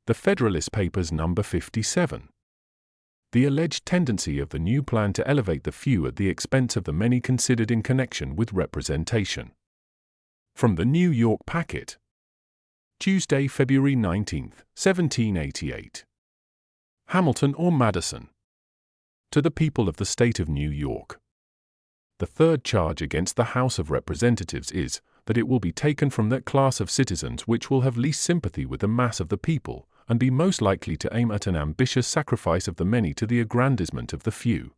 The Federalist Papers number 57. The alleged tendency of the new plan to elevate the few at the expense of the many considered in connection with representation. From the New York Packet. Tuesday, February 19, 1788. Hamilton or Madison. To the people of the state of New York. The third charge against the House of Representatives is that it will be taken from that class of citizens which will have least sympathy with the mass of the people, and be most likely to aim at an ambitious sacrifice of the many to the aggrandizement of the few.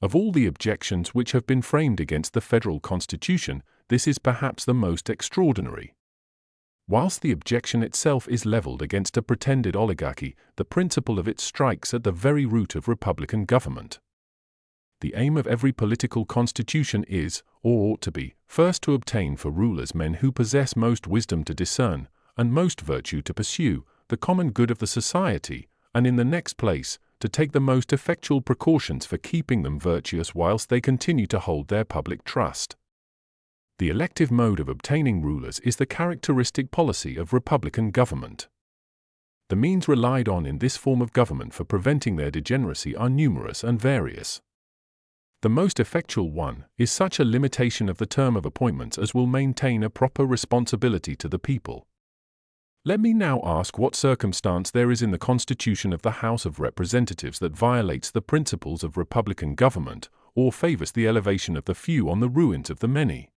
Of all the objections which have been framed against the federal constitution, this is perhaps the most extraordinary. Whilst the objection itself is leveled against a pretended oligarchy, the principle of it strikes at the very root of republican government. The aim of every political constitution is, or ought to be, first to obtain for rulers men who possess most wisdom to discern, and most virtue to pursue, the common good of the society, and in the next place, to take the most effectual precautions for keeping them virtuous whilst they continue to hold their public trust. The elective mode of obtaining rulers is the characteristic policy of republican government. The means relied on in this form of government for preventing their degeneracy are numerous and various. The most effectual one is such a limitation of the term of appointments as will maintain a proper responsibility to the people. Let me now ask what circumstance there is in the Constitution of the House of Representatives that violates the principles of republican government, or favors the elevation of the few on the ruins of the many.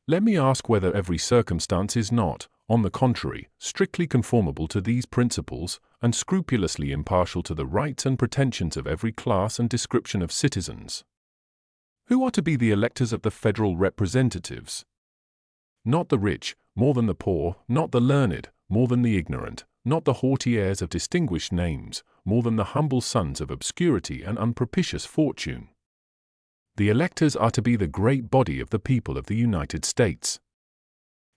Let me ask whether every circumstance is not, on the contrary, strictly conformable to these principles, and scrupulously impartial to the rights and pretensions of every class and description of citizens. Who are to be the electors of the federal representatives? Not the rich, more than the poor, not the learned, more than the ignorant, not the haughty heirs of distinguished names, more than the humble sons of obscurity and unpropitious fortune. The electors are to be the great body of the people of the United States.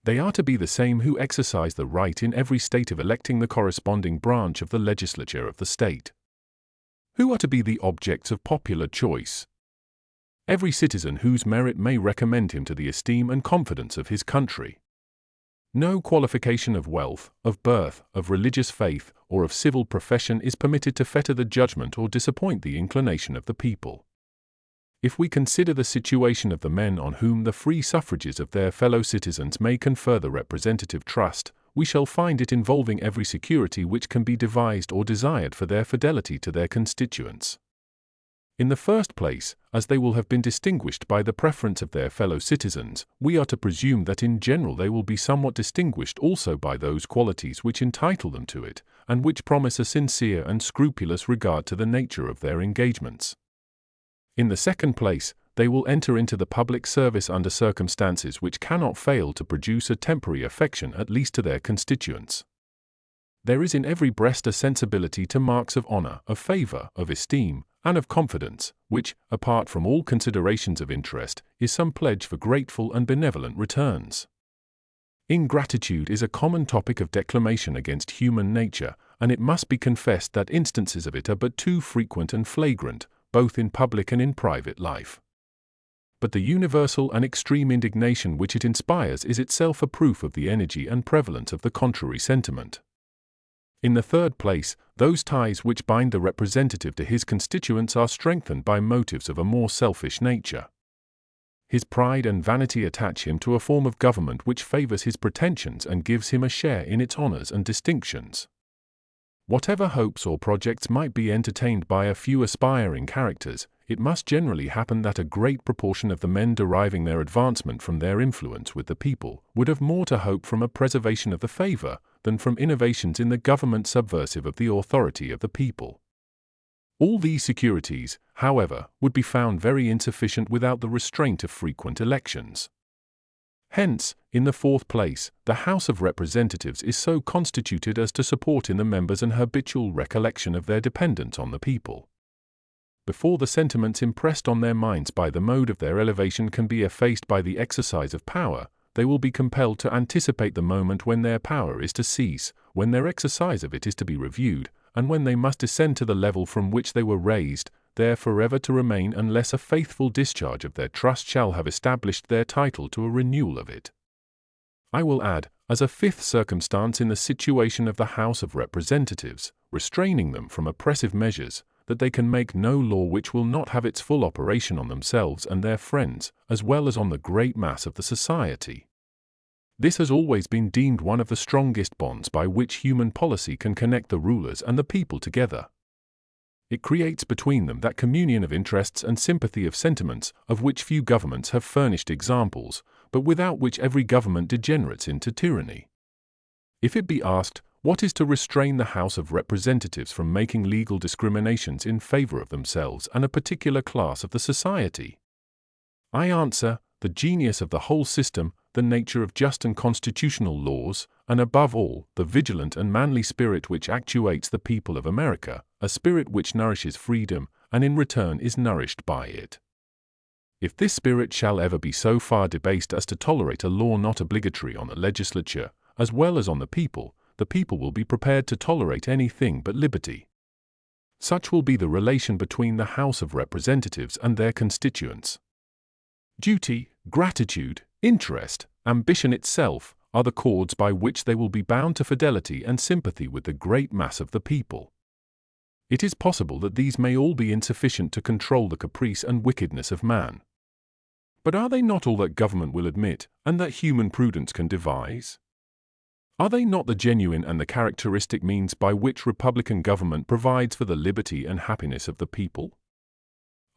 They are to be the same who exercise the right in every state of electing the corresponding branch of the legislature of the state. Who are to be the objects of popular choice? Every citizen whose merit may recommend him to the esteem and confidence of his country. No qualification of wealth, of birth, of religious faith, or of civil profession is permitted to fetter the judgment or disappoint the inclination of the people. If we consider the situation of the men on whom the free suffrages of their fellow citizens may confer the representative trust, we shall find it involving every security which can be devised or desired for their fidelity to their constituents. In the first place, as they will have been distinguished by the preference of their fellow citizens, we are to presume that in general they will be somewhat distinguished also by those qualities which entitle them to it, and which promise a sincere and scrupulous regard to the nature of their engagements. In the second place, they will enter into the public service under circumstances which cannot fail to produce a temporary affection at least to their constituents. There is in every breast a sensibility to marks of honor, of favor, of esteem, and of confidence, which, apart from all considerations of interest, is some pledge for grateful and benevolent returns. Ingratitude is a common topic of declamation against human nature, and it must be confessed that instances of it are but too frequent and flagrant, both in public and in private life. But the universal and extreme indignation which it inspires is itself a proof of the energy and prevalence of the contrary sentiment. In the third place, those ties which bind the representative to his constituents are strengthened by motives of a more selfish nature. His pride and vanity attach him to a form of government which favors his pretensions and gives him a share in its honors and distinctions. Whatever hopes or projects might be entertained by a few aspiring characters, it must generally happen that a great proportion of the men deriving their advancement from their influence with the people would have more to hope from a preservation of the favor than from innovations in the government subversive of the authority of the people. All these securities, however, would be found very insufficient without the restraint of frequent elections. Hence, in the fourth place, the House of Representatives is so constituted as to support in the members an habitual recollection of their dependence on the people. Before the sentiments impressed on their minds by the mode of their elevation can be effaced by the exercise of power, they will be compelled to anticipate the moment when their power is to cease, when their exercise of it is to be reviewed, and when they must descend to the level from which they were raised, there forever to remain unless a faithful discharge of their trust shall have established their title to a renewal of it. I will add, as a fifth circumstance in the situation of the House of Representatives, restraining them from oppressive measures, that they can make no law which will not have its full operation on themselves and their friends, as well as on the great mass of the society. This has always been deemed one of the strongest bonds by which human policy can connect the rulers and the people together. It creates between them that communion of interests and sympathy of sentiments of which few governments have furnished examples, but without which every government degenerates into tyranny. If it be asked, what is to restrain the House of Representatives from making legal discriminations in favor of themselves and a particular class of the society? I answer, the genius of the whole system, the nature of just and constitutional laws, and above all, the vigilant and manly spirit which actuates the people of America, a spirit which nourishes freedom, and in return is nourished by it. If this spirit shall ever be so far debased as to tolerate a law not obligatory on the legislature, as well as on the people will be prepared to tolerate anything but liberty. Such will be the relation between the House of Representatives and their constituents. Duty, gratitude, interest, ambition itself, are the cords by which they will be bound to fidelity and sympathy with the great mass of the people. It is possible that these may all be insufficient to control the caprice and wickedness of man. But are they not all that government will admit, and that human prudence can devise? Are they not the genuine and the characteristic means by which republican government provides for the liberty and happiness of the people?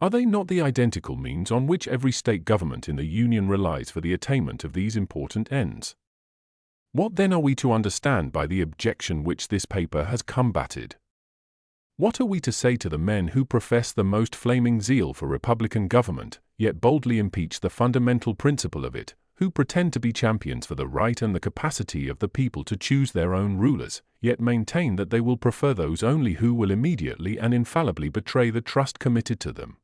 Are they not the identical means on which every state government in the Union relies for the attainment of these important ends? What then are we to understand by the objection which this paper has combated? What are we to say to the men who profess the most flaming zeal for republican government, yet boldly impeach the fundamental principle of it, who pretend to be champions for the right and the capacity of the people to choose their own rulers, yet maintain that they will prefer those only who will immediately and infallibly betray the trust committed to them?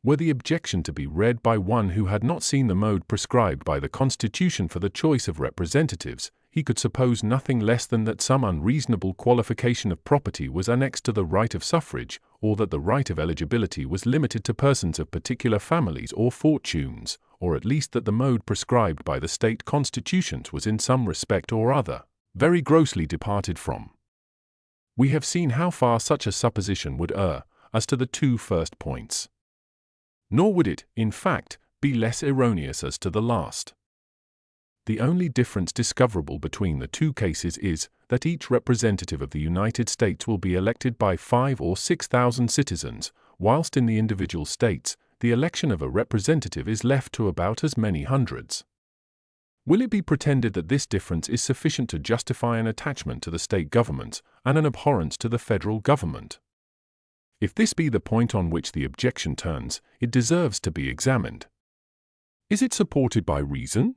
Were the objection to be read by one who had not seen the mode prescribed by the Constitution for the choice of representatives, he could suppose nothing less than that some unreasonable qualification of property was annexed to the right of suffrage, or that the right of eligibility was limited to persons of particular families or fortunes, or at least that the mode prescribed by the state constitutions was in some respect or other very grossly departed from. We have seen how far such a supposition would err as to the two first points. Nor would it, in fact, be less erroneous as to the last. The only difference discoverable between the two cases is that each representative of the United States will be elected by 5,000 or 6,000 citizens, whilst in the individual states, the election of a representative is left to about as many hundreds. Will it be pretended that this difference is sufficient to justify an attachment to the state governments and an abhorrence to the federal government? If this be the point on which the objection turns, it deserves to be examined. Is it supported by reason?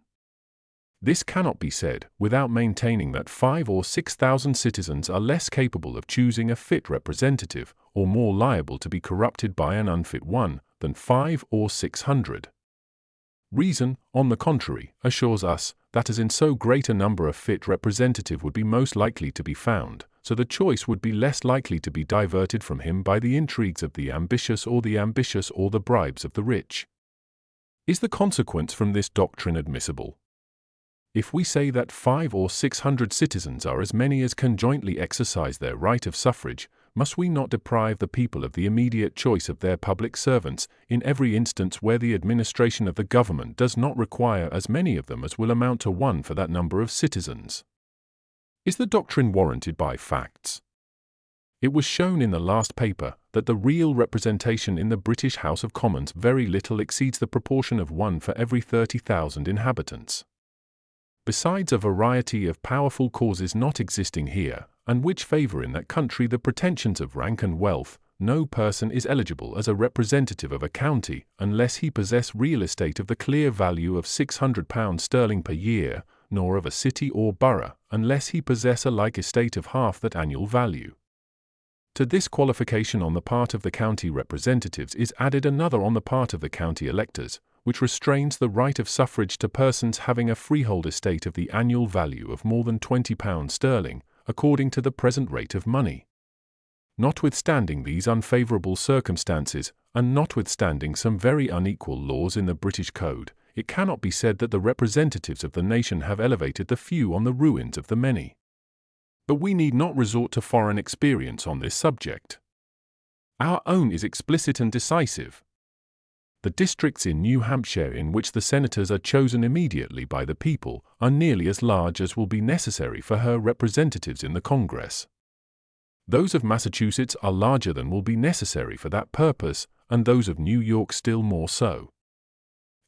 This cannot be said without maintaining that 5,000 or 6,000 citizens are less capable of choosing a fit representative, or more liable to be corrupted by an unfit one, than 500 or 600. Reason, on the contrary, assures us that as in so great a number a fit representative would be most likely to be found, so the choice would be less likely to be diverted from him by the intrigues of the ambitious or the bribes of the rich. Is the consequence from this doctrine admissible? If we say that 500 or 600 citizens are as many as can jointly exercise their right of suffrage, must we not deprive the people of the immediate choice of their public servants in every instance where the administration of the government does not require as many of them as will amount to one for that number of citizens? Is the doctrine warranted by facts? It was shown in the last paper that the real representation in the British House of Commons very little exceeds the proportion of 1 for every 30,000 inhabitants. Besides a variety of powerful causes not existing here, and which favour in that country the pretensions of rank and wealth, no person is eligible as a representative of a county unless he possess real estate of the clear value of £600 per year, nor of a city or borough unless he possess a like estate of half that annual value. To this qualification on the part of the county representatives is added another on the part of the county electors, which restrains the right of suffrage to persons having a freehold estate of the annual value of more than £20, according to the present rate of money. Notwithstanding these unfavourable circumstances, and notwithstanding some very unequal laws in the British Code, it cannot be said that the representatives of the nation have elevated the few on the ruins of the many. But we need not resort to foreign experience on this subject. Our own is explicit and decisive. The districts in New Hampshire in which the senators are chosen immediately by the people are nearly as large as will be necessary for her representatives in the Congress. Those of Massachusetts are larger than will be necessary for that purpose, and those of New York still more so.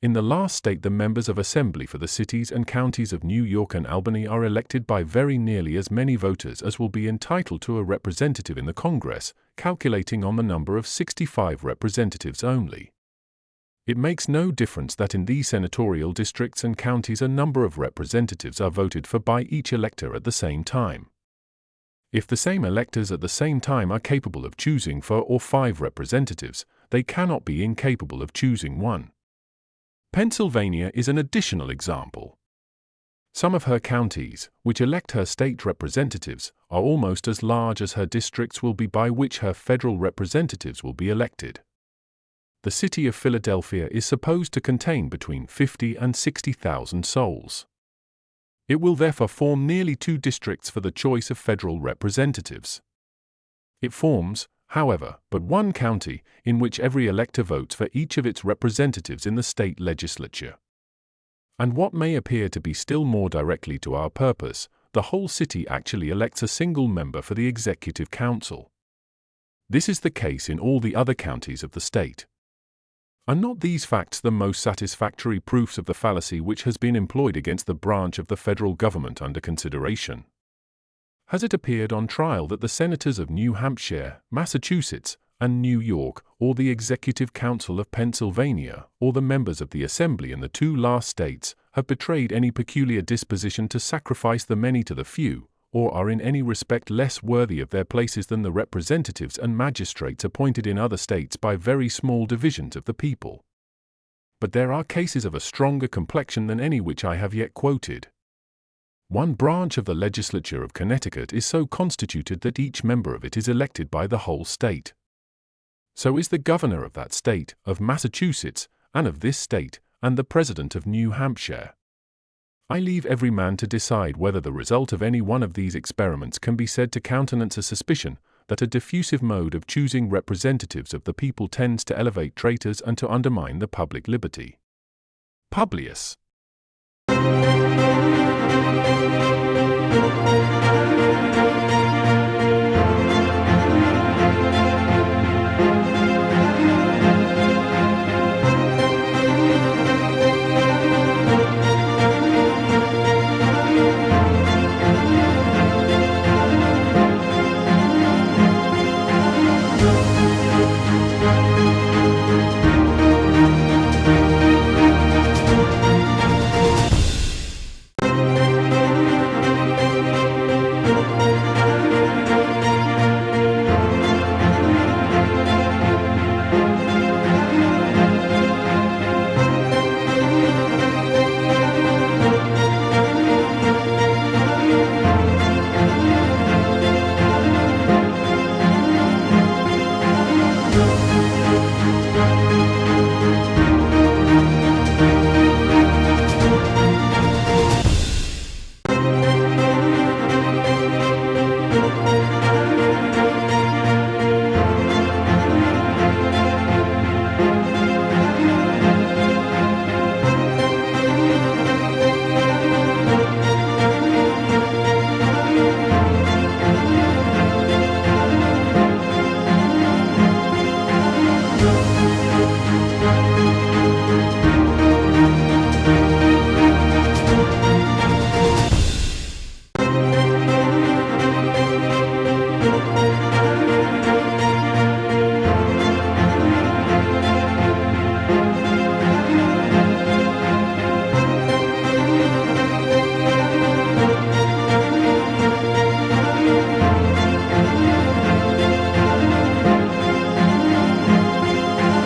In the last state, the members of Assembly for the cities and counties of New York and Albany are elected by very nearly as many voters as will be entitled to a representative in the Congress, calculating on the number of 65 representatives only. It makes no difference that in these senatorial districts and counties a number of representatives are voted for by each elector at the same time. If the same electors at the same time are capable of choosing 4 or 5 representatives, they cannot be incapable of choosing one. Pennsylvania is an additional example. Some of her counties, which elect her state representatives, are almost as large as her districts will be by which her federal representatives will be elected. The city of Philadelphia is supposed to contain between 50 and 60,000 souls. It will therefore form nearly 2 districts for the choice of federal representatives. It forms, however, but one county in which every elector votes for each of its representatives in the state legislature. And what may appear to be still more directly to our purpose, the whole city actually elects a single member for the executive council. This is the case in all the other counties of the state. Are not these facts the most satisfactory proofs of the fallacy which has been employed against the branch of the federal government under consideration? Has it appeared on trial that the senators of New Hampshire, Massachusetts, and New York, or the Executive Council of Pennsylvania, or the members of the Assembly in the 2 last states, have betrayed any peculiar disposition to sacrifice the many to the few, or are in any respect less worthy of their places than the representatives and magistrates appointed in other states by very small divisions of the people? But there are cases of a stronger complexion than any which I have yet quoted. One branch of the legislature of Connecticut is so constituted that each member of it is elected by the whole state. So is the governor of that state, of Massachusetts, and of this state, and the president of New Hampshire. I leave every man to decide whether the result of any one of these experiments can be said to countenance a suspicion that a diffusive mode of choosing representatives of the people tends to elevate traitors and to undermine the public liberty. Publius.